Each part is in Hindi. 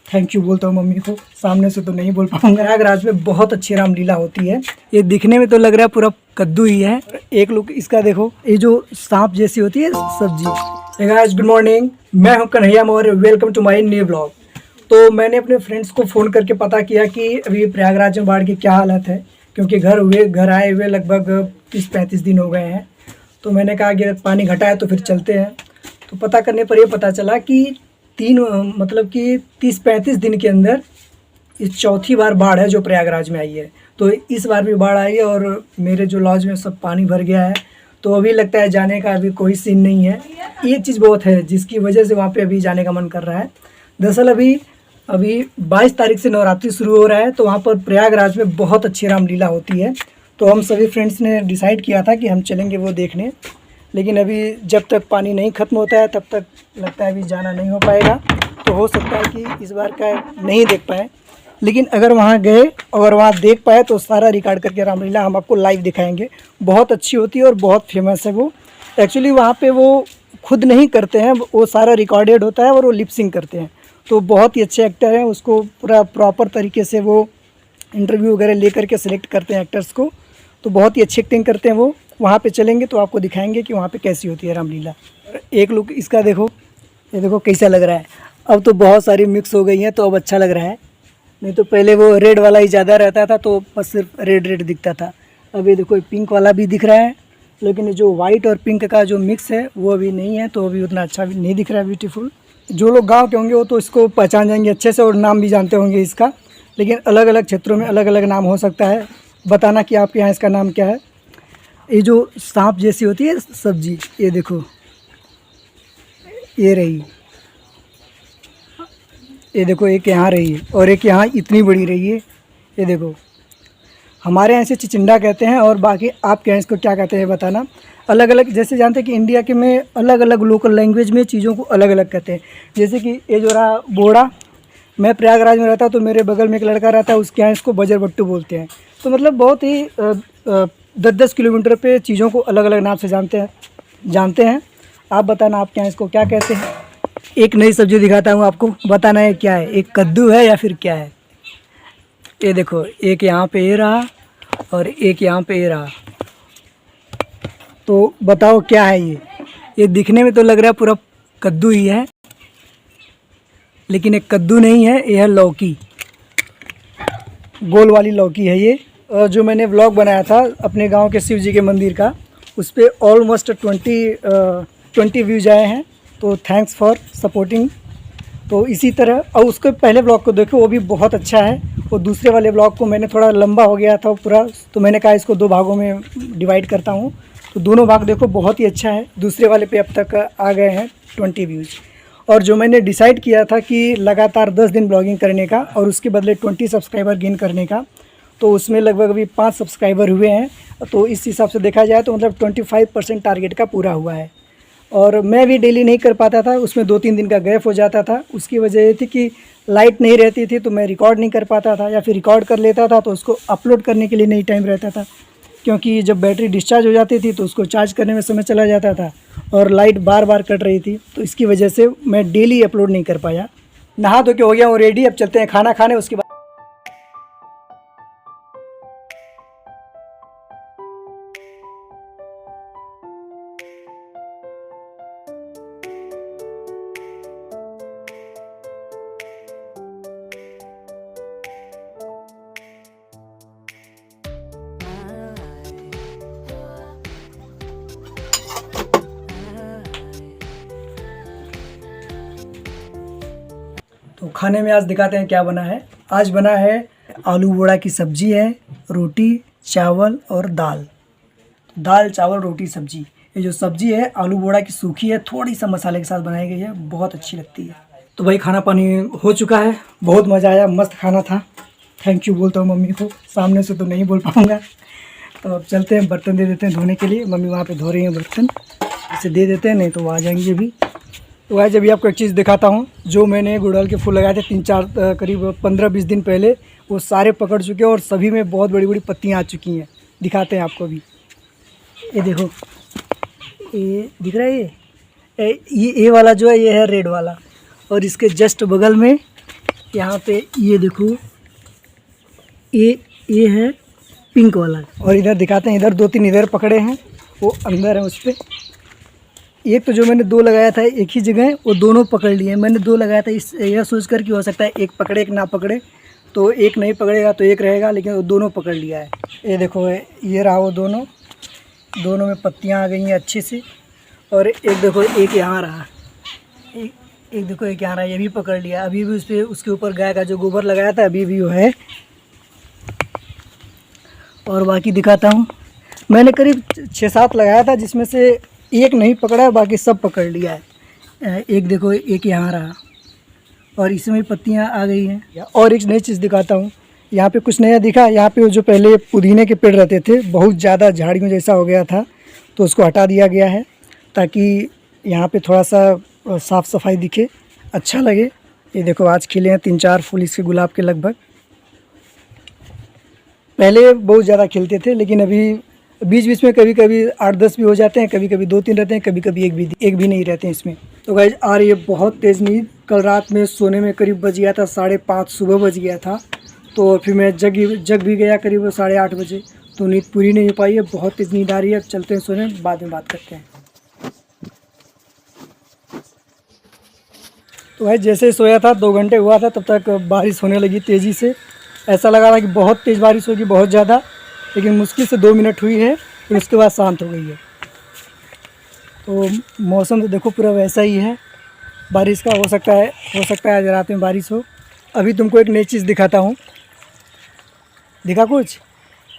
थैंक यू बोलता हूँ मम्मी को, सामने से तो नहीं बोल पाऊंगा। प्रयागराज में बहुत अच्छी रामलीला होती है। ये दिखने में तो लग रहा है पूरा कद्दू ही है। एक लुक इसका देखो, ये जो सांप जैसी होती है सब्जी। हे गाइस, गुड मॉर्निंग, मैं हूँ Kanhaiya Maurya, welcome to my new blog. तो मैंने अपने फ्रेंड्स को फ़ोन करके पता किया कि अभी प्रयागराज में बाढ़ की क्या हालत है, क्योंकि घर आए हुए लगभग 30-35 दिन हो गए हैं। तो मैंने कहा कि अगर पानी घटा है तो फिर चलते हैं। तो पता करने पर ये पता चला कि 30-35 दिन के अंदर इस चौथी बार बाढ़ है जो प्रयागराज में आई है। तो इस बार भी बाढ़ आई है और मेरे जो लॉज में सब पानी भर गया है। तो अभी लगता है जाने का अभी कोई सीन नहीं है। एक चीज़ बहुत है जिसकी वजह से वहाँ पे अभी जाने का मन कर रहा है। दरअसल अभी 22 तारीख से नवरात्रि शुरू हो रहा है, तो वहाँ पर प्रयागराज में बहुत अच्छी रामलीला होती है। तो हम सभी फ्रेंड्स ने डिसाइड किया था कि हम चलेंगे वो देखने, लेकिन अभी जब तक पानी नहीं ख़त्म होता है तब तक लगता है अभी जाना नहीं हो पाएगा। तो हो सकता है कि इस बार का नहीं देख पाए, लेकिन अगर वहाँ गए और वहाँ देख पाए तो सारा रिकॉर्ड करके रामलीला हम आपको लाइव दिखाएंगे। बहुत अच्छी होती है और बहुत फेमस है वो। एक्चुअली वहाँ पे वो खुद नहीं करते हैं, वो सारा रिकॉर्डेड होता है और वो लिप सिंक करते हैं। तो बहुत ही अच्छे एक्टर हैं, उसको पूरा प्रॉपर तरीके से वो इंटरव्यू वगैरह ले करके सिलेक्ट करते हैं एक्टर्स को। तो बहुत ही अच्छी एक्टिंग करते हैं वो। वहाँ पे चलेंगे तो आपको दिखाएंगे कि वहाँ पे कैसी होती है रामलीला। एक लुक इसका देखो, ये देखो कैसा लग रहा है। अब तो बहुत सारी मिक्स हो गई हैं तो अब अच्छा लग रहा है, नहीं तो पहले वो रेड वाला ही ज़्यादा रहता था तो बस सिर्फ रेड दिखता था। अब ये देखो पिंक वाला भी दिख रहा है, लेकिन जो वाइट और पिंक का जो मिक्स है वो अभी नहीं है, तो अभी उतना अच्छा भी नहीं दिख रहा है ब्यूटीफुल। जो लोग गाँव के होंगे वो तो इसको पहचान जाएंगे अच्छे से और नाम भी जानते होंगे इसका, लेकिन अलग अलग क्षेत्रों में अलग अलग नाम हो सकता है। बताना कि आपके यहाँ इसका नाम क्या है। ये जो सांप जैसी होती है सब्जी, ये देखो, ये रही, ये देखो एक यहाँ रही है और एक यहाँ इतनी बड़ी रही है। ये देखो, हमारे यहाँ इसे चिचिंडा कहते हैं और बाकी आपके यहाँ इसको क्या कहते हैं बताना। अलग अलग, जैसे जानते हैं कि इंडिया के में अलग अलग लोकल लैंग्वेज में चीज़ों को अलग अलग कहते हैं। जैसे कि ये जो रहा बोड़ा, मैं प्रयागराज में रहता हूँ तो मेरे बगल में एक लड़का रहता है, उसके यहाँ इसको बजरबट्टू बोलते हैं। तो मतलब बहुत ही 10-10 किलोमीटर पे चीज़ों को अलग अलग नाम से जानते हैं। आप बताना आपके यहाँ इसको क्या कहते हैं। एक नई सब्ज़ी दिखाता हूँ आपको, बताना है क्या है, एक कद्दू है या फिर क्या है। ये देखो, एक यहाँ पे ये रहा और एक यहाँ पे ये रहा। तो बताओ क्या है ये दिखने में तो लग रहा है पूरा कद्दू ही है, लेकिन एक कद्दू नहीं है, ये है लौकी, गोल वाली लौकी है ये। जो मैंने व्लॉग बनाया था अपने गांव के शिव जी के मंदिर का, उस पर ऑलमोस्ट 20 व्यूज आए हैं। तो थैंक्स फॉर सपोर्टिंग। तो इसी तरह, और उसके पहले ब्लॉग को देखो, वो भी बहुत अच्छा है। और दूसरे वाले ब्लॉग को मैंने थोड़ा लंबा हो गया था पूरा, तो मैंने कहा इसको 2 भागों में डिवाइड करता हूँ। तो दोनों भाग देखो, बहुत ही अच्छा है। दूसरे वाले पे अब तक आ गए हैं 20 व्यूज़। और जो मैंने डिसाइड किया था कि लगातार 10 दिन ब्लॉगिंग करने का और उसके बदले 20 सब्सक्राइबर गेन करने का, तो उसमें लगभग अभी 5 सब्सक्राइबर हुए हैं। तो इस हिसाब से देखा जाए तो मतलब 25% टारगेट का पूरा हुआ है। और मैं भी डेली नहीं कर पाता था, उसमें 2-3 दिन का गैप हो जाता था। उसकी वजह ये थी कि लाइट नहीं रहती थी तो मैं रिकॉर्ड नहीं कर पाता था, या फिर रिकॉर्ड कर लेता था तो उसको अपलोड करने के लिए नहीं टाइम रहता था, क्योंकि जब बैटरी डिस्चार्ज हो जाती थी तो उसको चार्ज करने में समय चला जाता था और लाइट बार बार कट रही थी। तो इसकी वजह से मैं डेली अपलोड नहीं कर पाया। नहा धो के हो गया हूँ रेडी, अब चलते हैं खाना खाने। उसके बाद तो खाने में आज दिखाते हैं क्या बना है। आज बना है आलू बोड़ा की सब्जी है, रोटी चावल और दाल चावल रोटी सब्जी। ये जो सब्जी है आलू बोड़ा की सूखी है, थोड़ी सा मसाले के साथ बनाई गई है, बहुत अच्छी लगती है। तो भाई खाना पानी हो चुका है, बहुत मज़ा आया, मस्त खाना था। थैंक यू बोलता हूँ मम्मी को, सामने से तो नहीं बोल पाऊँगा। तो अब चलते हैं, बर्तन दे देते हैं धोने के लिए। मम्मी वहाँ पे धो रही हैं बर्तन, इसे दे देते हैं, नहीं तो वो आ जाएंगे अभी। तो आज अभी आपको एक चीज़ दिखाता हूँ। जो मैंने गुड़हल के फूल लगाए थे 3-4 करीब 15-20 दिन पहले, वो सारे पकड़ चुके हैं और सभी में बहुत बड़ी बड़ी पत्तियाँ आ चुकी हैं। दिखाते हैं आपको अभी। ये देखो, ये दिख रहा है ये वाला जो है ये है रेड वाला, और इसके जस्ट बगल में यहाँ पे ये देखो, ये है पिंक वाला। और इधर दिखाते हैं, इधर 2-3 इधर पकड़े हैं, वो अंदर है उस पर। एक तो जो मैंने 2 लगाया था एक ही जगह, वो दोनों पकड़ लिए। मैंने 2 लगाया था इस यह सोच कर कि हो सकता है एक पकड़े एक ना पकड़े, तो एक नहीं पकड़ेगा तो एक रहेगा, लेकिन वो दोनों पकड़ लिया है। ये देखो, ये रहा वो दोनों में पत्तियाँ आ गई हैं अच्छी सी। और एक देखो, एक यहाँ रहा, एक देखो, एक यहाँ रहा, ये भी पकड़ लिया। अभी भी उस पर उसके ऊपर गाय का जो गोबर लगाया था अभी भी वो है। और बाकी दिखाता हूँ, मैंने करीब 6-7 लगाया था, जिसमें से एक नहीं पकड़ा, बाकी सब पकड़ लिया है। एक देखो, एक यहाँ रहा, और इसमें पत्तियाँ आ गई हैं। और एक नई चीज़ दिखाता हूँ, यहाँ पे कुछ नया दिखा। यहाँ पे जो पहले पुदीने के पेड़ रहते थे, बहुत ज़्यादा झाड़ियों जैसा हो गया था, तो उसको हटा दिया गया है ताकि यहाँ पे थोड़ा सा साफ़ सफाई दिखे, अच्छा लगे। ये देखो, आज खिले हैं 3-4 फूल इसके गुलाब के लगभग। पहले बहुत ज़्यादा खिलते थे, लेकिन अभी बीच बीच में कभी कभी 8-10 भी हो जाते हैं, कभी कभी 2-3 रहते हैं, कभी कभी एक भी नहीं रहते हैं इसमें। तो गाइस, आ रही है बहुत तेज़ नींद। कल रात में सोने में करीब बज गया था 5:30 सुबह बज गया था, तो फिर मैं जग भी गया करीब 8:30 बजे, तो नींद पूरी नहीं हो पाई है। बहुत तेज़ नींद आ रही है। अब चलते हैं सोने, बाद में बात करते हैं। तो भाई जैसे ही सोया था 2 घंटे हुआ था, तब तक बारिश होने लगी तेज़ी से। ऐसा लगा था कि बहुत तेज़ बारिश होगी, बहुत ज़्यादा, लेकिन मुश्किल से 2 मिनट हुई है, फिर उसके बाद शांत हो गई है। तो मौसम तो देखो पूरा वैसा ही है बारिश का। हो सकता है आज रात में बारिश हो। अभी तुमको एक नई चीज़ दिखाता हूँ। दिखा कुछ?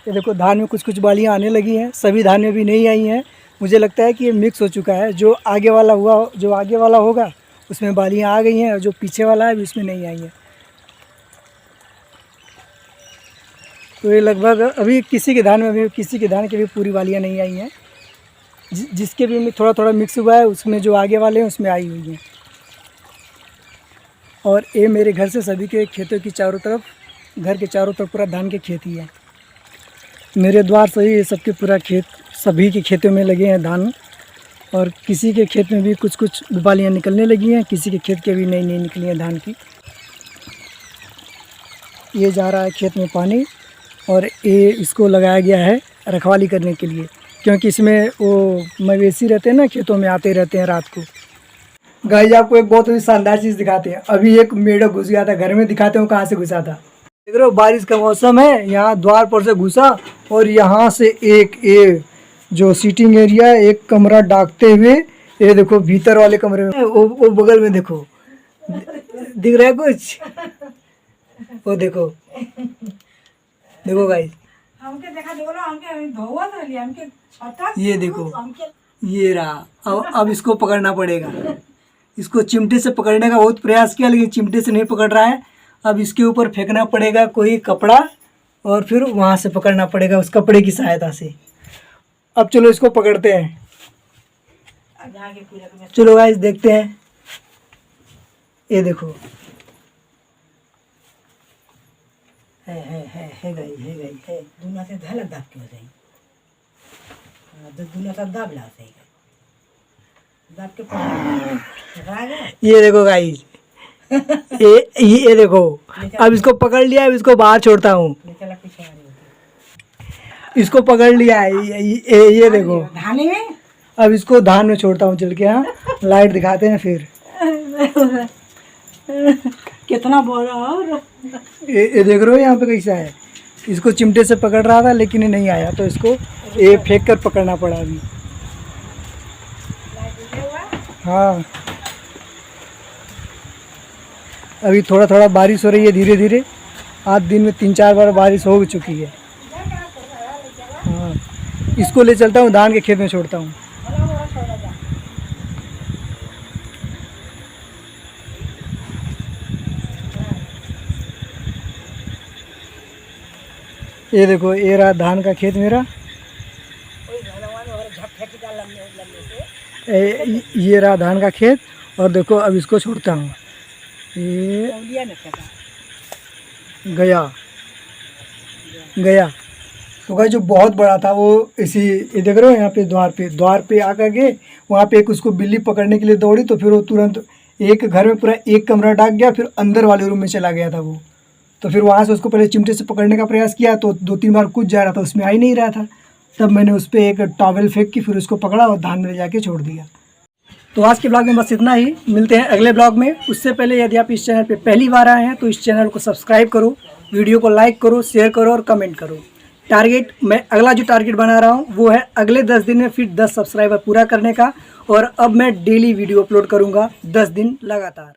ये देखो, धान में कुछ बालियाँ आने लगी हैं। सभी धान में भी नहीं आई हैं। मुझे लगता है कि ये मिक्स हो चुका है। जो आगे वाला होगा उसमें बालियाँ आ गई हैं, और जो पीछे वाला है अभी उसमें नहीं आई है। तो ये लगभग अभी किसी के धान की भी पूरी बालियाँ नहीं आई हैं। जिसके भी में थोड़ा थोड़ा मिक्स हुआ है, उसमें जो आगे वाले हैं उसमें आई हुई हैं। और ये मेरे घर से सभी के खेतों की घर के चारों तरफ पूरा धान के खेत ही है। मेरे द्वार से ही सबके पूरा खेत, सभी के खेतों में लगे हैं धान। और किसी के खेत में भी कुछ बालियाँ निकलने लगी हैं, किसी के खेत के भी नहीं निकली हैं धान की। ये जा रहा है खेत में पानी, और ये इसको लगाया गया है रखवाली करने के लिए, क्योंकि इसमें वो मवेशी रहते हैं ना, खेतों में आते रहते हैं रात को। गाइस, आपको एक बहुत ही शानदार चीज़ दिखाते हैं। अभी एक मेढक घुस गया था घर में, दिखाते हो कहाँ से घुसा था। देख रहे हो, बारिश का मौसम है, यहाँ द्वार पर से घुसा, और यहाँ से एक जो सीटिंग एरिया है, एक कमरा डाकते हुए, ये देखो भीतर वाले कमरे में वो बगल में देखो, दिख रहा है कुछ? वो देखो गाइस, ये देखो, ये रहा। अब इसको पकड़ना पड़ेगा। इसको चिमटे से पकड़ने का बहुत प्रयास किया, लेकिन चिमटे से नहीं पकड़ रहा है। अब इसके ऊपर फेंकना पड़ेगा कोई कपड़ा, और फिर वहाँ से पकड़ना पड़ेगा उस कपड़े की सहायता से। अब चलो इसको पकड़ते हैं। चलो गाइस, देखते हैं। ये देखो, है गई। दुना से धल दाब के हो जाई। दुना से दाब ला सही दाब के पकड़। ये देखो गाइस, ये देखो। अब इसको पकड़ लिया, अब इसको बाहर छोड़ता हूँ। इसको पकड़ लिया है, ये देखो धाने में। अब इसको धान में छोड़ता हूँ चल के। हाँ, लाइट दिखाते हैं फिर। कितना बड़ा। और ये देख रहे हो यहाँ पे कैसा है। इसको चिमटे से पकड़ रहा था, लेकिन ये नहीं आया, तो इसको ये फेंक कर पकड़ना पड़ा अभी। हाँ, अभी थोड़ा थोड़ा बारिश हो रही है धीरे धीरे। आज दिन में 3-4 बार बारिश हो चुकी है। हाँ, इसको ले चलता हूँ, धान के खेत में छोड़ता हूँ। ये देखो, ये रहा धान का खेत मेरा। ये रहा धान का खेत, और देखो अब इसको छोड़ता हूँ। ये गया तो गाइस, जो बहुत बड़ा था वो ये देख रहे हो यहाँ पे द्वार पे आकर के, वहाँ पे एक उसको बिल्ली पकड़ने के लिए दौड़ी, तो फिर वो तुरंत एक घर में पूरा एक कमरा ढक गया, फिर अंदर वाले रूम में चला गया था वो। तो फिर वहाँ से उसको पहले चिमटे से पकड़ने का प्रयास किया तो 2-3 बार कूद जा रहा था, उसमें आ ही नहीं रहा था। तब मैंने उस पर एक टॉवल फेंक के फिर उसको पकड़ा और धान में ले जाके छोड़ दिया। तो आज के ब्लॉग में बस इतना ही, मिलते हैं अगले ब्लॉग में। उससे पहले यदि आप इस चैनल पे पहली बार आए हैं तो इस चैनल को सब्सक्राइब करो, वीडियो को लाइक करो, शेयर करो और कमेंट करो। टारगेट मैं अगला जो टारगेट बना रहा हूँ वो है अगले 10 दिन में फिर 10 सब्सक्राइबर पूरा करने का, और अब मैं डेली वीडियो अपलोड करूँगा 10 दिन लगातार।